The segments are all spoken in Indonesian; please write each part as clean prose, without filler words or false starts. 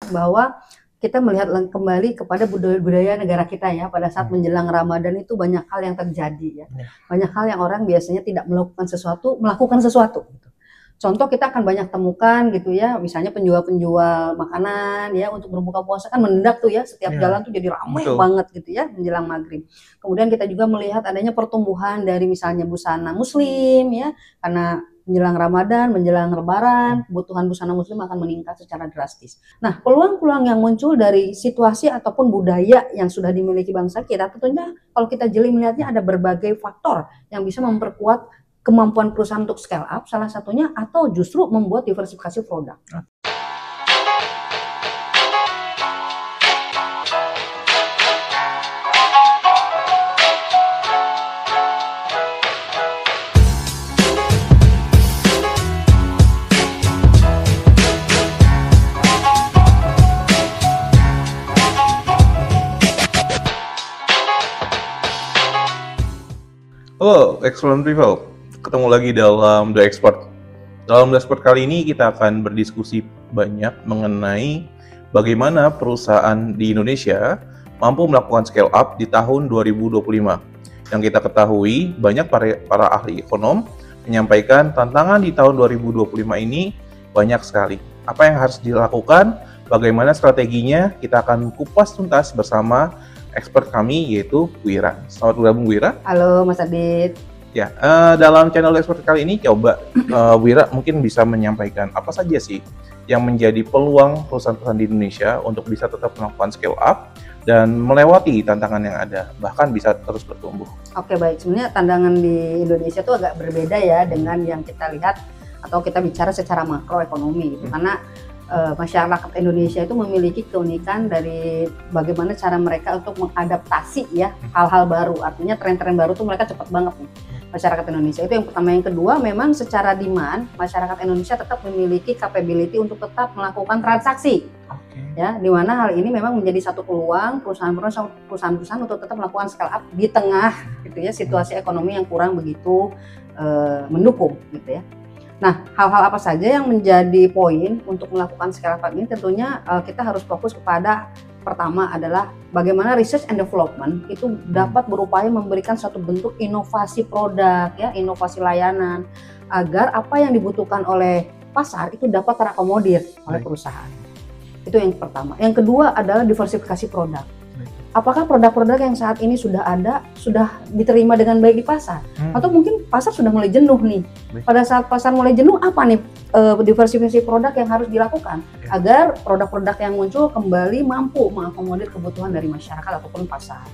bahwa kita melihat kembali kepada budaya negara kita ya, pada saat menjelang Ramadan itu banyak hal yang terjadi ya. Banyak hal yang orang biasanya tidak melakukan sesuatu. Contoh kita akan banyak temukan gitu ya, misalnya penjual-penjual makanan ya untuk berbuka puasa kan mendadak tuh ya, setiap jalan tuh jadi ramai banget gitu ya menjelang maghrib. Kemudian kita juga melihat adanya pertumbuhan dari misalnya busana muslim ya, karena menjelang Ramadan, menjelang Lebaran, kebutuhan busana muslim akan meningkat secara drastis. Nah, peluang-peluang yang muncul dari situasi ataupun budaya yang sudah dimiliki bangsa kita, tentunya kalau kita jeli melihatnya ada berbagai faktor yang bisa memperkuat kemampuan perusahaan untuk scale up, salah satunya, atau justru membuat diversifikasi produk. Halo, excellent people. Ketemu lagi dalam The Expert. Dalam The Expert kali ini kita akan berdiskusi banyak mengenai bagaimana perusahaan di Indonesia mampu melakukan scale up di tahun 2025. Yang kita ketahui, banyak para ahli ekonom menyampaikan tantangan di tahun 2025 ini banyak sekali. Apa yang harus dilakukan, bagaimana strateginya, kita akan kupas tuntas bersama expert kami yaitu Wira. Selamat bergabung Wira. Halo Mas Adit. Ya, dalam channel expert kali ini coba Wira mungkin bisa menyampaikan apa saja sih yang menjadi peluang perusahaan-perusahaan di Indonesia untuk bisa tetap melakukan scale up dan melewati tantangan yang ada, bahkan bisa terus bertumbuh. Oke, baik. Sebenarnya tantangan di Indonesia itu agak berbeda ya dengan yang kita lihat atau kita bicara secara makroekonomi gitu. Karena masyarakat Indonesia itu memiliki keunikan dari bagaimana cara mereka untuk mengadaptasi ya hal-hal baru. Artinya tren-tren baru tuh mereka cepat banget nih masyarakat Indonesia. Itu yang pertama. Yang kedua, memang secara demand masyarakat Indonesia tetap memiliki capability untuk tetap melakukan transaksi. Ya, di mana hal ini memang menjadi satu peluang perusahaan-perusahaan untuk tetap melakukan scale up di tengah gitu ya situasi ekonomi yang kurang begitu mendukung gitu ya. Nah, hal-hal apa saja yang menjadi poin untuk melakukan scale up ini? Tentunya kita harus fokus kepada pertama adalah bagaimana research and development itu dapat berupaya memberikan suatu bentuk inovasi produk ya, inovasi layanan agar apa yang dibutuhkan oleh pasar itu dapat terakomodir oleh perusahaan. Itu yang pertama. Yang kedua adalah diversifikasi produk. Apakah produk-produk yang saat ini sudah ada, sudah diterima dengan baik di pasar? Atau mungkin pasar sudah mulai jenuh nih. Pada saat pasar mulai jenuh, apa nih diversifikasi produk yang harus dilakukan? Agar produk-produk yang muncul kembali mampu mengakomodir kebutuhan dari masyarakat ataupun pasar.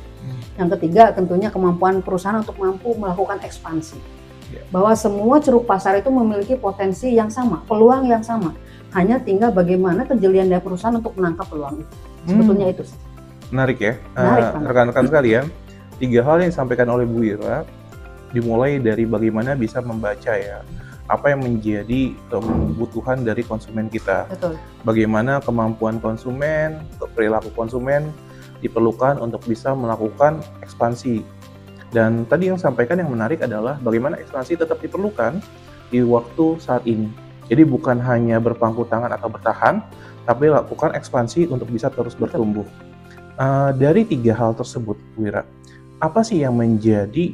Yang ketiga tentunya kemampuan perusahaan untuk mampu melakukan ekspansi. Bahwa semua ceruk pasar itu memiliki potensi yang sama, peluang yang sama. Hanya tinggal bagaimana kejelian dari perusahaan untuk menangkap peluang itu. Sebetulnya itu sih. Menarik ya, rekan-rekan sekalian. 3 hal yang disampaikan oleh Bu Wira dimulai dari bagaimana bisa membaca ya apa yang menjadi kebutuhan dari konsumen kita. Betul. Bagaimana kemampuan konsumen, perilaku konsumen diperlukan untuk bisa melakukan ekspansi. Dan tadi yang disampaikan yang menarik adalah bagaimana ekspansi tetap diperlukan di waktu saat ini. Jadi bukan hanya berpangku tangan atau bertahan, tapi lakukan ekspansi untuk bisa terus bertumbuh. Dari 3 hal tersebut, Wira, apa sih yang menjadi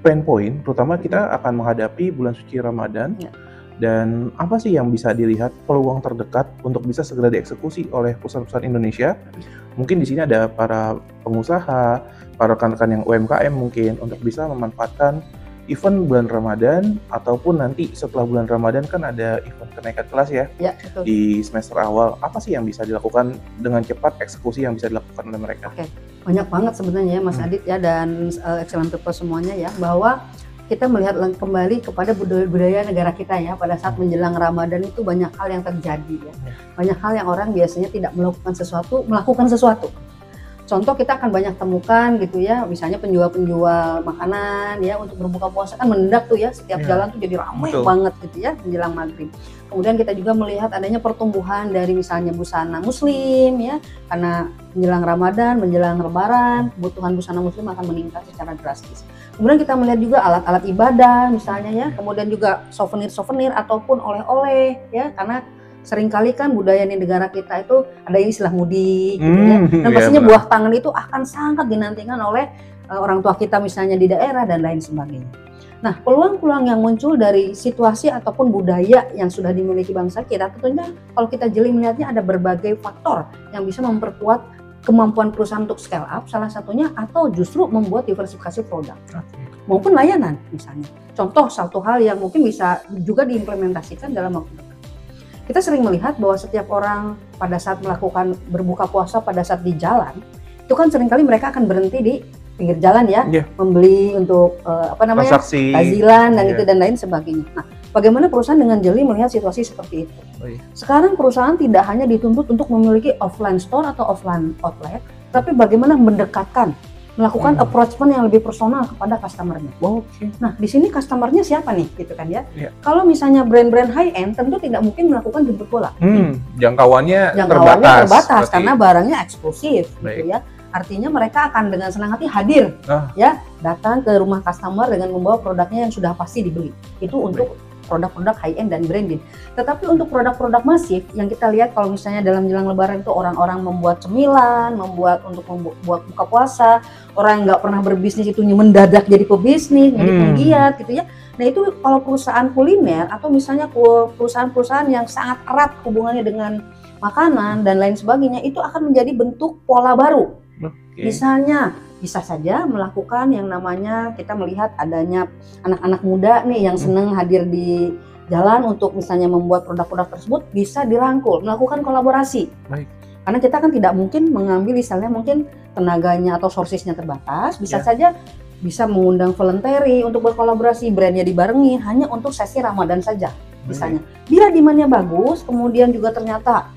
pain point, terutama kita akan menghadapi bulan suci Ramadan, dan apa sih yang bisa dilihat peluang terdekat untuk bisa segera dieksekusi oleh perusahaan-perusahaan Indonesia? Mungkin di sini ada para pengusaha, para rekan-rekan yang UMKM mungkin untuk bisa memanfaatkan event bulan Ramadan ataupun nanti setelah bulan Ramadan kan ada event kenaikan kelas ya, betul. Di semester awal. Apa sih yang bisa dilakukan dengan cepat, eksekusi yang bisa dilakukan oleh mereka? Oke, banyak banget sebenarnya ya Mas Adit ya dan excellent people semuanya ya, bahwa kita melihat kembali kepada budaya negara kita ya pada saat menjelang Ramadan itu banyak hal yang terjadi ya. Banyak hal yang orang biasanya tidak melakukan sesuatu. Contoh kita akan banyak temukan gitu ya, misalnya penjual-penjual makanan ya untuk berbuka puasa kan mendadak tuh ya, setiap jalan tuh jadi ramai banget gitu ya menjelang maghrib. Kemudian kita juga melihat adanya pertumbuhan dari misalnya busana muslim ya, karena menjelang Ramadan, menjelang Lebaran, kebutuhan busana muslim akan meningkat secara drastis. Kemudian kita melihat juga alat-alat ibadah misalnya ya, kemudian juga souvenir-souvenir ataupun oleh-oleh ya, karena seringkali kan budaya di negara kita itu ada istilah mudik gitu ya. Dan Iya, pastinya benar. buah tangan itu akan sangat dinantikan oleh orang tua kita misalnya di daerah dan lain sebagainya. Nah, peluang-peluang yang muncul dari situasi ataupun budaya yang sudah dimiliki bangsa kita, tentunya kalau kita jeli melihatnya ada berbagai faktor yang bisa memperkuat kemampuan perusahaan untuk scale up, salah satunya, atau justru membuat diversifikasi produk maupun layanan misalnya. Contoh satu hal yang mungkin bisa juga diimplementasikan dalam waktu dekat. Kita sering melihat bahwa setiap orang pada saat melakukan berbuka puasa pada saat di jalan, itu kan seringkali mereka akan berhenti di pinggir jalan ya, membeli untuk transaksi, tazilan dan itu dan lain sebagainya. Nah, bagaimana perusahaan dengan jeli melihat situasi seperti itu? Sekarang perusahaan tidak hanya dituntut untuk memiliki offline store atau offline outlet, tapi bagaimana mendekatkan, melakukan approachment yang lebih personal kepada customer-nya. Nah, di sini customer-nya siapa nih, gitu kan ya? Kalau misalnya brand-brand high end, tentu tidak mungkin melakukan jemput bola. Jangkauannya terbatas karena barangnya eksklusif, gitu ya. Artinya mereka akan dengan senang hati hadir, ya, datang ke rumah customer dengan membawa produknya yang sudah pasti dibeli. Itu untuk produk-produk high end dan branded. Tetapi untuk produk-produk masif yang kita lihat kalau misalnya dalam jelang lebaran itu orang-orang membuat cemilan, membuat buka puasa, orang yang nggak pernah berbisnis itu mendadak jadi pebisnis, jadi penggiat gitu ya. Nah itu kalau perusahaan kuliner atau misalnya perusahaan-perusahaan yang sangat erat hubungannya dengan makanan dan lain sebagainya, itu akan menjadi bentuk pola baru. Misalnya bisa saja melakukan yang namanya, kita melihat adanya anak-anak muda nih yang senang hadir di jalan untuk misalnya membuat produk-produk tersebut, bisa dirangkul, melakukan kolaborasi. Karena kita kan tidak mungkin mengambil misalnya mungkin tenaganya atau sourcesnya terbatas, bisa saja bisa mengundang voluntary untuk berkolaborasi, brandnya dibarengi hanya untuk sesi Ramadan saja misalnya. Bila demand-nya bagus, kemudian juga ternyata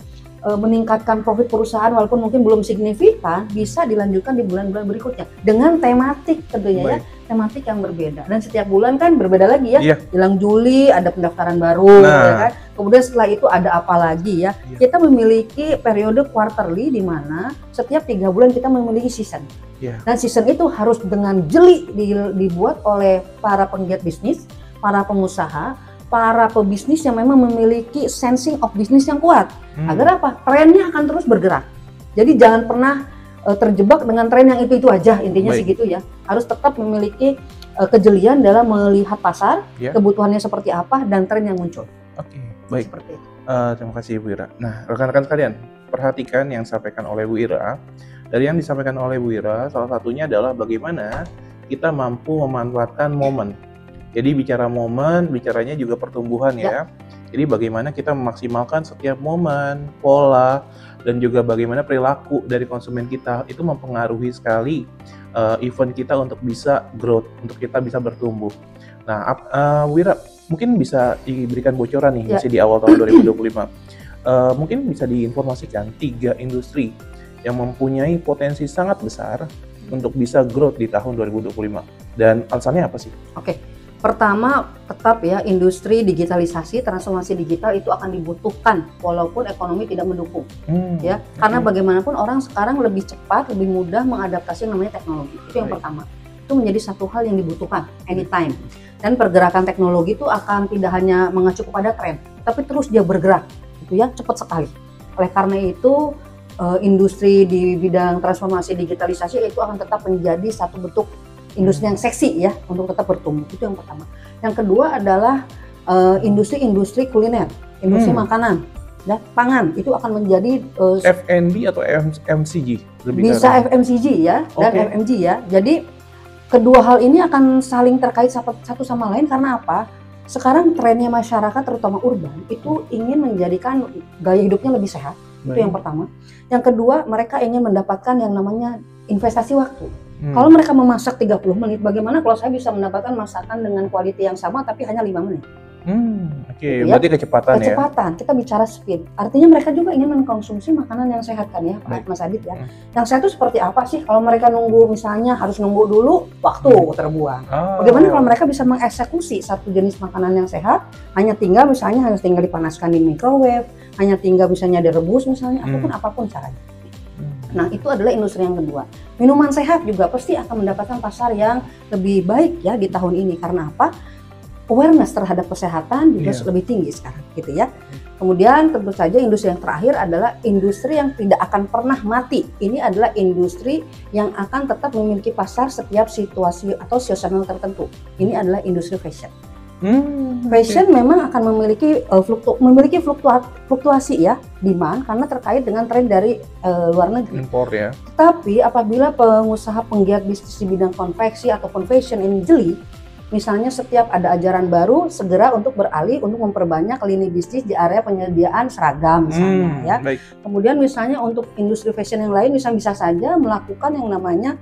meningkatkan profit perusahaan walaupun mungkin belum signifikan, bisa dilanjutkan di bulan-bulan berikutnya dengan tematik tentunya ya, tematik yang berbeda. Dan setiap bulan kan berbeda lagi ya. Jelang Juli ada pendaftaran baru, ya kan. Kemudian setelah itu ada apa lagi ya. Kita memiliki periode quarterly di mana setiap 3 bulan kita memiliki season. Dan season itu harus dengan jeli dibuat oleh para penggiat bisnis, para pengusaha, para pebisnis yang memang memiliki sensing of bisnis yang kuat. Agar apa? Trennya akan terus bergerak. Jadi jangan pernah terjebak dengan tren yang itu aja, intinya sih gitu ya. Harus tetap memiliki kejelian dalam melihat pasar, kebutuhannya seperti apa, dan tren yang muncul. Baik. Seperti itu. Terima kasih Bu Ira. Nah, rekan-rekan sekalian, perhatikan yang disampaikan oleh Bu Ira. Dari yang disampaikan oleh Bu Ira, salah satunya adalah bagaimana kita mampu memanfaatkan momen. Jadi bicara momen, bicaranya juga pertumbuhan ya. Jadi bagaimana kita memaksimalkan setiap momen, pola, dan juga bagaimana perilaku dari konsumen kita itu mempengaruhi sekali event kita untuk bisa growth, untuk kita bisa bertumbuh. Nah, Wira, mungkin bisa diberikan bocoran nih, masih di awal tahun 2025. Mungkin bisa diinformasikan 3 industri yang mempunyai potensi sangat besar untuk bisa growth di tahun 2025. Dan alasannya apa sih? Pertama, tetap ya, industri digitalisasi, transformasi digital itu akan dibutuhkan walaupun ekonomi tidak mendukung. Ya, karena bagaimanapun orang sekarang lebih cepat, lebih mudah mengadaptasi namanya teknologi. Itu yang pertama. Itu menjadi satu hal yang dibutuhkan anytime. Dan pergerakan teknologi itu akan tidak hanya mengacu kepada tren, tapi terus dia bergerak, gitu ya, cepat sekali. Oleh karena itu, industri di bidang transformasi digitalisasi itu akan tetap menjadi satu bentuk industri yang seksi ya untuk tetap bertumbuh. Itu yang pertama. Yang kedua adalah industri kuliner, industri makanan, ya, pangan. Itu akan menjadi F&B atau FMCG? Bisa FMCG ya, dan FMG ya. Jadi kedua hal ini akan saling terkait satu sama lain karena apa? Sekarang trennya masyarakat terutama urban itu ingin menjadikan gaya hidupnya lebih sehat. Itu yang pertama. Yang kedua, mereka ingin mendapatkan yang namanya investasi waktu. Kalau mereka memasak 30 menit, bagaimana kalau saya bisa mendapatkan masakan dengan kualitas yang sama tapi hanya 5 menit? Gitu berarti kecepatan ya? Kecepatan, kita bicara speed. Artinya mereka juga ingin mengkonsumsi makanan yang sehat kan ya, Pak Mas Adit ya. Yang sehat itu seperti apa sih? Kalau mereka nunggu misalnya harus nunggu dulu, waktu terbuang. Bagaimana kalau mereka bisa mengeksekusi satu jenis makanan yang sehat, hanya tinggal dipanaskan di microwave, hanya tinggal misalnya direbus misalnya, apapun caranya. Nah, itu adalah industri yang kedua. Minuman sehat juga pasti akan mendapatkan pasar yang lebih baik ya di tahun ini. Karena apa? Awareness terhadap kesehatan juga lebih tinggi sekarang gitu ya. Kemudian tentu saja industri yang terakhir adalah industri yang tidak akan pernah mati. Ini adalah industri yang akan tetap memiliki pasar setiap situasi atau seasonal tertentu. Ini adalah industri fashion. Fashion memang akan memiliki fluktuasi ya, demand karena terkait dengan tren dari luar negeri. Impor ya. Tapi apabila pengusaha penggiat bisnis di bidang konveksi ataupun fashion ini jeli, misalnya setiap ada ajaran baru, segera untuk beralih untuk memperbanyak lini bisnis di area penyediaan seragam misalnya ya. Baik. Kemudian misalnya untuk industri fashion yang lain bisa saja melakukan yang namanya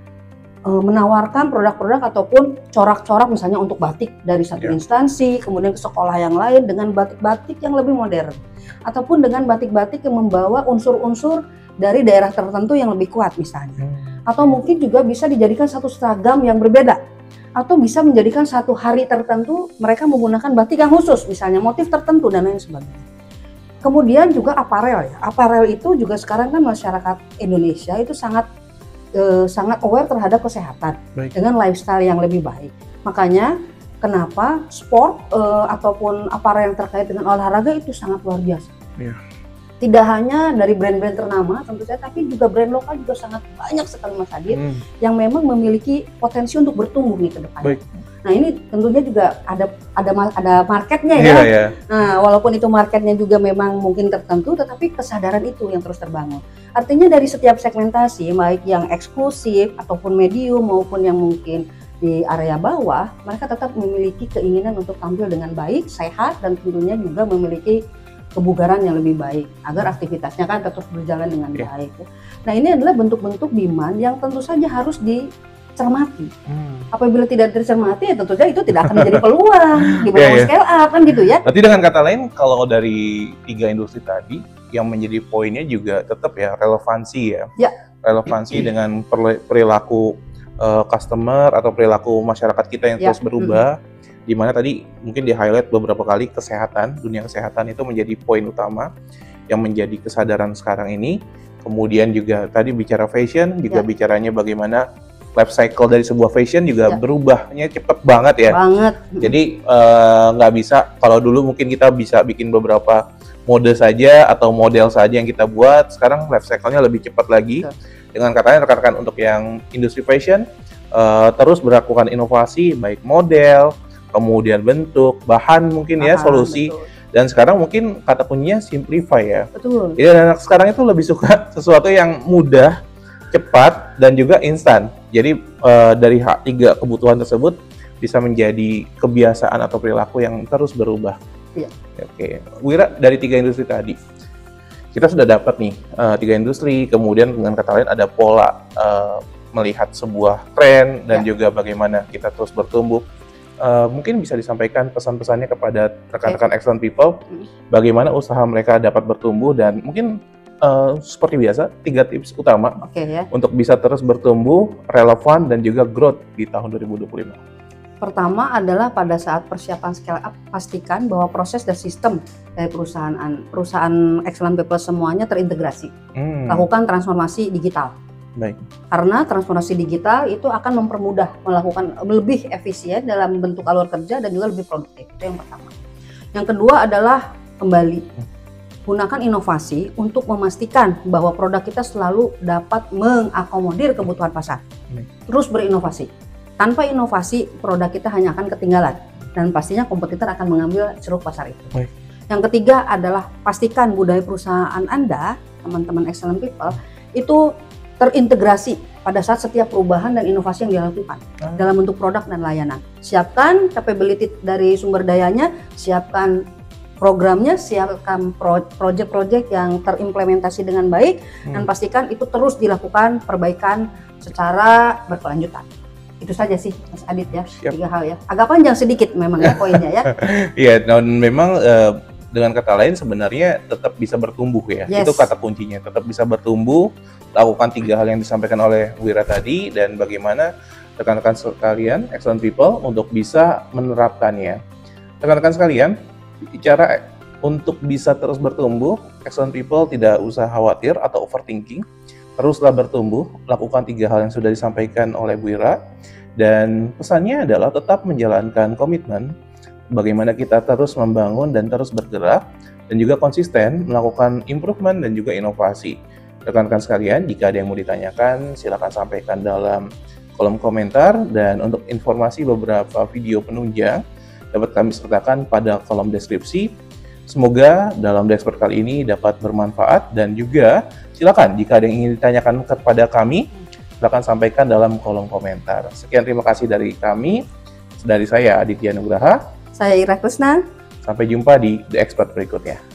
menawarkan produk-produk ataupun corak-corak misalnya untuk batik dari satu instansi, kemudian ke sekolah yang lain dengan batik-batik yang lebih modern. Ataupun dengan batik-batik yang membawa unsur-unsur dari daerah tertentu yang lebih kuat misalnya. Atau mungkin juga bisa dijadikan satu seragam yang berbeda. Atau bisa menjadikan satu hari tertentu mereka menggunakan batik yang khusus, misalnya motif tertentu dan lain sebagainya. Kemudian juga aparel ya. Aparel itu juga sekarang kan masyarakat Indonesia itu sangat aware terhadap kesehatan dengan lifestyle yang lebih baik. Makanya kenapa sport ataupun aparel yang terkait dengan olahraga itu sangat luar biasa. Tidak hanya dari brand-brand ternama tentu saja, tapi juga brand lokal juga sangat banyak sekali Mas Adit yang memang memiliki potensi untuk bertumbuh nih ke depannya. Nah ini tentunya juga ada marketnya ya. Nah walaupun itu marketnya juga memang mungkin tertentu, tetapi kesadaran itu yang terus terbangun. Artinya dari setiap segmentasi, baik yang eksklusif ataupun medium maupun yang mungkin di area bawah, mereka tetap memiliki keinginan untuk tampil dengan baik, sehat, dan tentunya juga memiliki kebugaran yang lebih baik agar aktivitasnya kan tetap berjalan dengan baik. Nah ini adalah bentuk-bentuk demand yang tentu saja harus dicermati. Apabila tidak dicermati ya tentu saja itu tidak akan menjadi peluang di bawah scale up kan gitu ya. Berarti dengan kata lain kalau dari 3 industri tadi yang menjadi poinnya juga tetap ya relevansi ya. Relevansi dengan perilaku customer atau perilaku masyarakat kita yang terus berubah. Di mana tadi mungkin di-highlight beberapa kali dunia kesehatan itu menjadi poin utama yang menjadi kesadaran sekarang ini. Kemudian juga tadi bicara fashion, juga bicaranya bagaimana life cycle dari sebuah fashion juga berubahnya cepet banget ya. Jadi nggak bisa, kalau dulu mungkin kita bisa bikin beberapa mode saja atau model saja yang kita buat, sekarang life cycle-nya lebih cepat lagi. Dengan katanya rekan-rekan untuk yang industri fashion, terus melakukan inovasi, baik model, kemudian bentuk, bahan mungkin ya, solusi. Dan sekarang mungkin kata kuncinya simplify ya. Jadi anak sekarang itu lebih suka sesuatu yang mudah, cepat, dan juga instan. Jadi dari 3 kebutuhan tersebut bisa menjadi kebiasaan atau perilaku yang terus berubah. Oke, Wira, dari 3 industri tadi, kita sudah dapat nih 3 industri, kemudian dengan kata lain ada pola melihat sebuah tren dan juga bagaimana kita terus bertumbuh. Mungkin bisa disampaikan pesan-pesannya kepada rekan-rekan excellent people, bagaimana usaha mereka dapat bertumbuh dan mungkin seperti biasa 3 tips utama untuk bisa terus bertumbuh, relevan dan juga growth di tahun 2025. Pertama adalah pada saat persiapan scale up, pastikan bahwa proses dan sistem dari perusahaan excellent people semuanya terintegrasi. Lakukan transformasi digital. Karena transformasi digital itu akan mempermudah melakukan lebih efisien dalam bentuk alur kerja dan juga lebih produktif. Itu yang pertama. Yang kedua adalah kembali gunakan inovasi untuk memastikan bahwa produk kita selalu dapat mengakomodir kebutuhan pasar. Terus berinovasi. Tanpa inovasi produk kita hanya akan ketinggalan dan pastinya kompetitor akan mengambil ceruk pasar itu. Yang ketiga adalah pastikan budaya perusahaan Anda, teman-teman excellent people, itu terintegrasi pada saat setiap perubahan dan inovasi yang dilakukan dalam bentuk produk dan layanan. Siapkan capability dari sumber dayanya, siapkan programnya, siapkan project-project yang terimplementasi dengan baik, dan pastikan itu terus dilakukan perbaikan secara berkelanjutan. Itu saja sih Mas Adit ya, 3 hal ya. Agak panjang sedikit memang ya poinnya ya. Iya, dan memang dengan kata lain sebenarnya tetap bisa bertumbuh ya. Itu kata kuncinya, tetap bisa bertumbuh. Lakukan 3 hal yang disampaikan oleh Wira tadi dan bagaimana rekan-rekan sekalian, excellent people untuk bisa menerapkannya. Rekan-rekan sekalian, bicara untuk bisa terus bertumbuh, excellent people tidak usah khawatir atau overthinking. Teruslah bertumbuh, lakukan 3 hal yang sudah disampaikan oleh Wira. Dan pesannya adalah tetap menjalankan komitmen bagaimana kita terus membangun dan terus bergerak dan juga konsisten melakukan improvement dan juga inovasi. Rekan-rekan sekalian, jika ada yang mau ditanyakan, silakan sampaikan dalam kolom komentar, dan untuk informasi beberapa video penunjang dapat kami sertakan pada kolom deskripsi. Semoga dalam The Expert kali ini dapat bermanfaat, dan juga silakan jika ada yang ingin ditanyakan kepada kami, silakan sampaikan dalam kolom komentar. Sekian, terima kasih dari kami. Dari saya Aditya Nugraha. Saya Ira Kusna. Sampai jumpa di The Expert berikutnya.